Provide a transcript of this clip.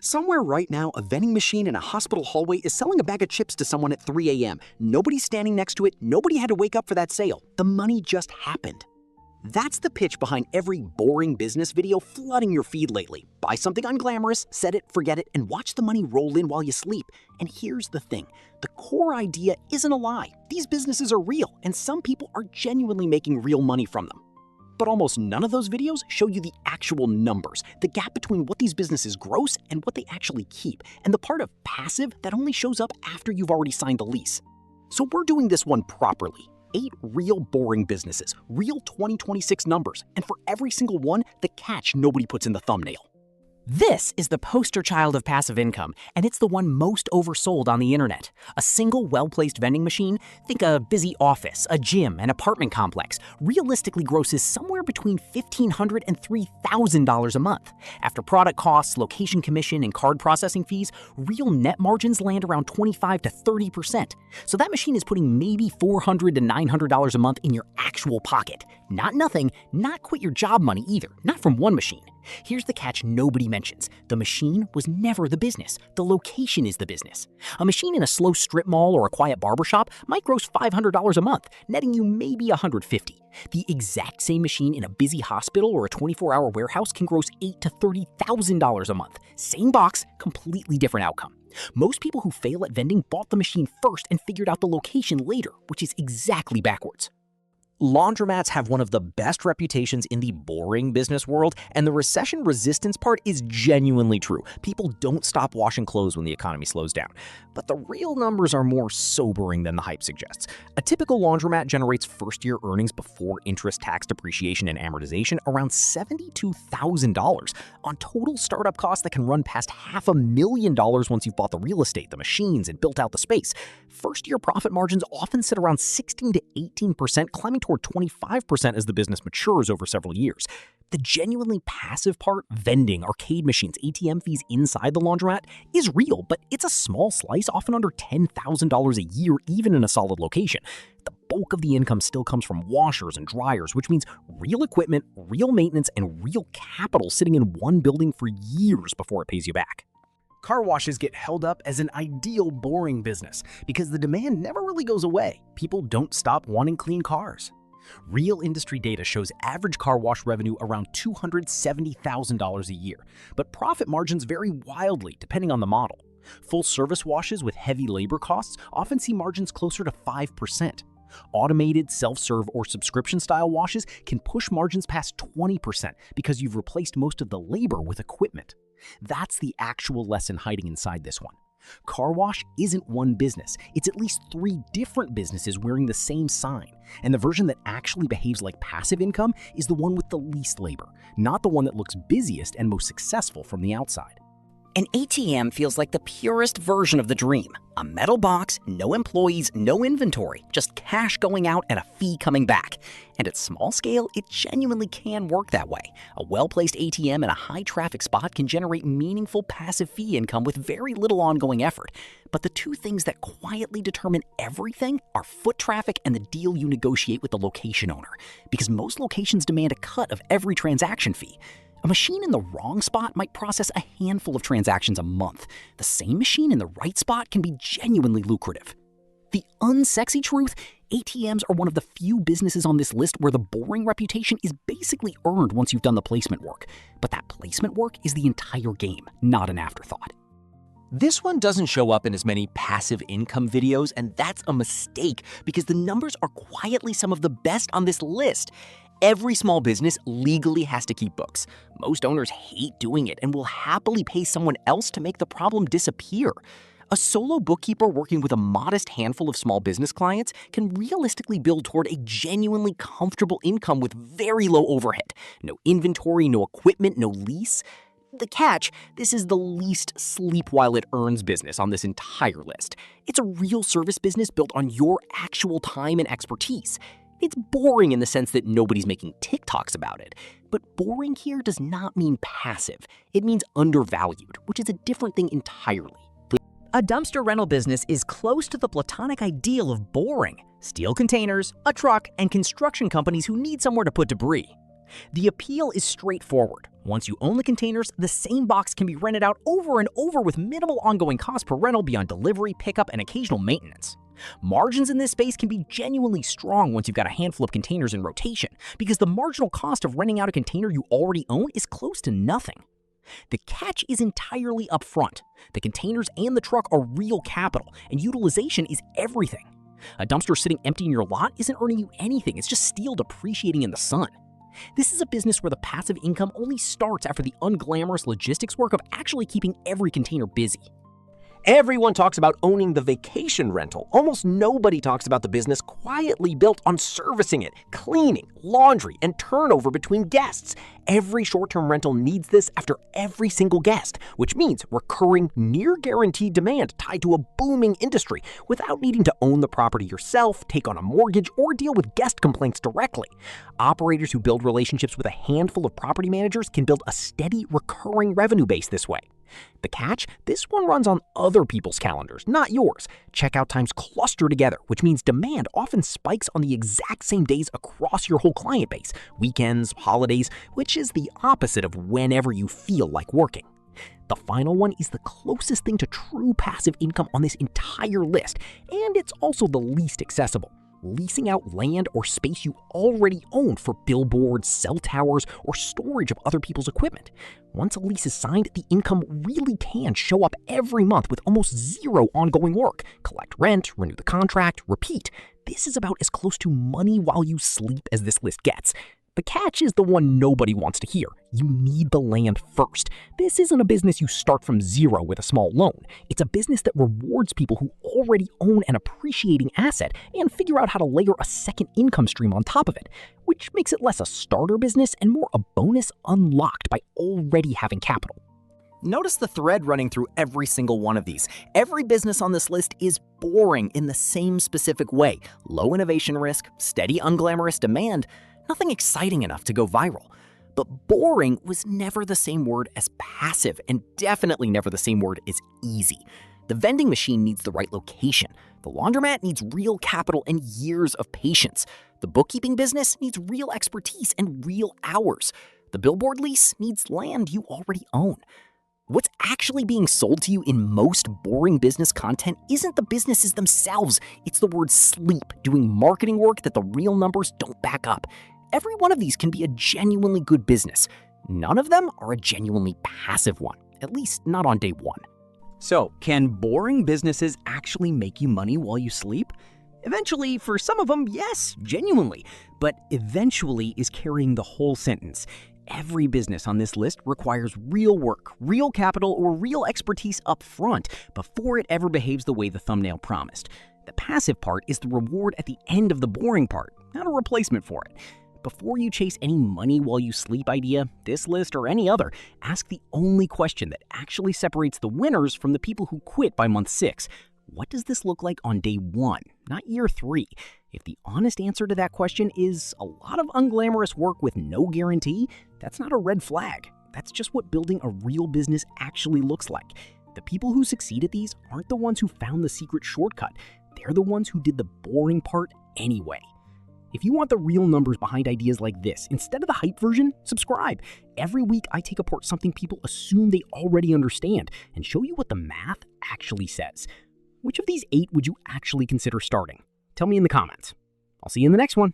Somewhere right now, a vending machine in a hospital hallway is selling a bag of chips to someone at 3 a.m. Nobody's standing next to it, nobody had to wake up for that sale. The money just happened. That's the pitch behind every boring business video flooding your feed lately. Buy something unglamorous, set it, forget it, and watch the money roll in while you sleep. And here's the thing, the core idea isn't a lie. These businesses are real, and some people are genuinely making real money from them. But almost none of those videos show you the actual numbers, the gap between what these businesses gross and what they actually keep, and the part of passive that only shows up after you've already signed the lease. So we're doing this one properly. 8 real boring businesses, real 2026 numbers, and for every single one, the catch nobody puts in the thumbnail. This is the poster child of passive income, and it's the one most oversold on the internet. A single well-placed vending machine, think a busy office, a gym, an apartment complex, realistically grosses somewhere between $1,500 and $3,000 a month. After product costs, location commission, and card processing fees, real net margins land around 25 to 30%. So that machine is putting maybe $400 to $900 a month in your actual pocket. Not nothing, not quit your job money either, not from one machine. Here's the catch nobody mentions. The machine was never the business. The location is the business. A machine in a slow strip mall or a quiet barbershop might gross $500 a month, netting you maybe $150. The exact same machine in a busy hospital or a 24-hour warehouse can gross $8,000 to $30,000 a month. Same box, completely different outcome. Most people who fail at vending bought the machine first and figured out the location later, which is exactly backwards. Laundromats have one of the best reputations in the boring business world, and the recession resistance part is genuinely true. People don't stop washing clothes when the economy slows down. But the real numbers are more sobering than the hype suggests. A typical laundromat generates first-year earnings before interest, tax, depreciation, and amortization around $72,000 on total startup costs that can run past $500,000 once you've bought the real estate, the machines, and built out the space. First-year profit margins often sit around 16 to 18%, climbing toward 25% as the business matures over several years. The genuinely passive part, vending, arcade machines, ATM fees inside the laundromat, is real, but it's a small slice, often under $10,000 a year, even in a solid location. The bulk of the income still comes from washers and dryers, which means real equipment, real maintenance, and real capital sitting in one building for years before it pays you back. Car washes get held up as an ideal boring business because the demand never really goes away. People don't stop wanting clean cars. Real industry data shows average car wash revenue around $270,000 a year, but profit margins vary wildly depending on the model. Full-service washes with heavy labor costs often see margins closer to 5%. Automated, self-serve, or subscription-style washes can push margins past 20% because you've replaced most of the labor with equipment. That's the actual lesson hiding inside this one. Car wash isn't one business. It's at least 3 different businesses wearing the same sign. And the version that actually behaves like passive income is the one with the least labor, not the one that looks busiest and most successful from the outside. An ATM feels like the purest version of the dream. A metal box, no employees, no inventory, just cash going out and a fee coming back. And at small scale, it genuinely can work that way. A well-placed ATM in a high-traffic spot can generate meaningful passive fee income with very little ongoing effort. But the 2 things that quietly determine everything are foot traffic and the deal you negotiate with the location owner. Because most locations demand a cut of every transaction fee. A machine in the wrong spot might process a handful of transactions a month. The same machine in the right spot can be genuinely lucrative. The unsexy truth, ATMs are one of the few businesses on this list where the boring reputation is basically earned once you've done the placement work. But that placement work is the entire game, not an afterthought. This one doesn't show up in as many passive income videos, and that's a mistake because the numbers are quietly some of the best on this list. Every small business legally has to keep books. Most owners hate doing it and will happily pay someone else to make the problem disappear. A solo bookkeeper working with a modest handful of small business clients can realistically build toward a genuinely comfortable income with very low overhead. No inventory, no equipment, no lease. The catch, this is the least sleep while it earns business on this entire list. It's a real service business built on your actual time and expertise. It's boring in the sense that nobody's making TikToks about it. But boring here does not mean passive. It means undervalued, which is a different thing entirely. A dumpster rental business is close to the platonic ideal of boring. Steel containers, a truck, and construction companies who need somewhere to put debris. The appeal is straightforward. Once you own the containers, the same box can be rented out over and over with minimal ongoing cost per rental beyond delivery, pickup, and occasional maintenance. Margins in this space can be genuinely strong once you've got a handful of containers in rotation, because the marginal cost of renting out a container you already own is close to nothing. The catch is entirely upfront. The containers and the truck are real capital, and utilization is everything. A dumpster sitting empty in your lot isn't earning you anything, it's just steel depreciating in the sun. This is a business where the passive income only starts after the unglamorous logistics work of actually keeping every container busy. Everyone talks about owning the vacation rental. Almost nobody talks about the business quietly built on servicing it, cleaning, laundry, and turnover between guests. Every short-term rental needs this after every single guest, which means recurring, near-guaranteed demand tied to a booming industry without needing to own the property yourself, take on a mortgage, or deal with guest complaints directly. Operators who build relationships with a handful of property managers can build a steady, recurring revenue base this way. The catch? This one runs on other people's calendars, not yours. Checkout times cluster together, which means demand often spikes on the exact same days across your whole client base, weekends, holidays, which is the opposite of whenever you feel like working. The final one is the closest thing to true passive income on this entire list, and it's also the least accessible. Leasing out land or space you already own for billboards, cell towers, or storage of other people's equipment. Once a lease is signed, the income really can show up every month with almost zero ongoing work. Collect rent, renew the contract, repeat. This is about as close to money while you sleep as this list gets. The catch is the one nobody wants to hear. You need the land first. This isn't a business you start from zero with a small loan. It's a business that rewards people who already own an appreciating asset and figure out how to layer a second income stream on top of it, which makes it less a starter business and more a bonus unlocked by already having capital. Notice the thread running through every single one of these. Every business on this list is boring in the same specific way. Low innovation risk, steady unglamorous demand, nothing exciting enough to go viral. But boring was never the same word as passive, and definitely never the same word as easy. The vending machine needs the right location. The laundromat needs real capital and years of patience. The bookkeeping business needs real expertise and real hours. The billboard lease needs land you already own. What's actually being sold to you in most boring business content isn't the businesses themselves. It's the word sleep, doing marketing work that the real numbers don't back up. Every one of these can be a genuinely good business. None of them are a genuinely passive one, at least not on day one. So, can boring businesses actually make you money while you sleep? Eventually, for some of them, yes, genuinely. But eventually is carrying the whole sentence. Every business on this list requires real work, real capital, or real expertise up front before it ever behaves the way the thumbnail promised. The passive part is the reward at the end of the boring part, not a replacement for it. Before you chase any money while you sleep idea, this list or any other, ask the only question that actually separates the winners from the people who quit by month 6. What does this look like on day 1, not year 3? If the honest answer to that question is a lot of unglamorous work with no guarantee, that's not a red flag. That's just what building a real business actually looks like. The people who succeed at these aren't the ones who found the secret shortcut. They're the ones who did the boring part anyway. If you want the real numbers behind ideas like this, instead of the hype version, subscribe. Every week I take apart something people assume they already understand and show you what the math actually says. Which of these 8 would you actually consider starting? Tell me in the comments. I'll see you in the next one.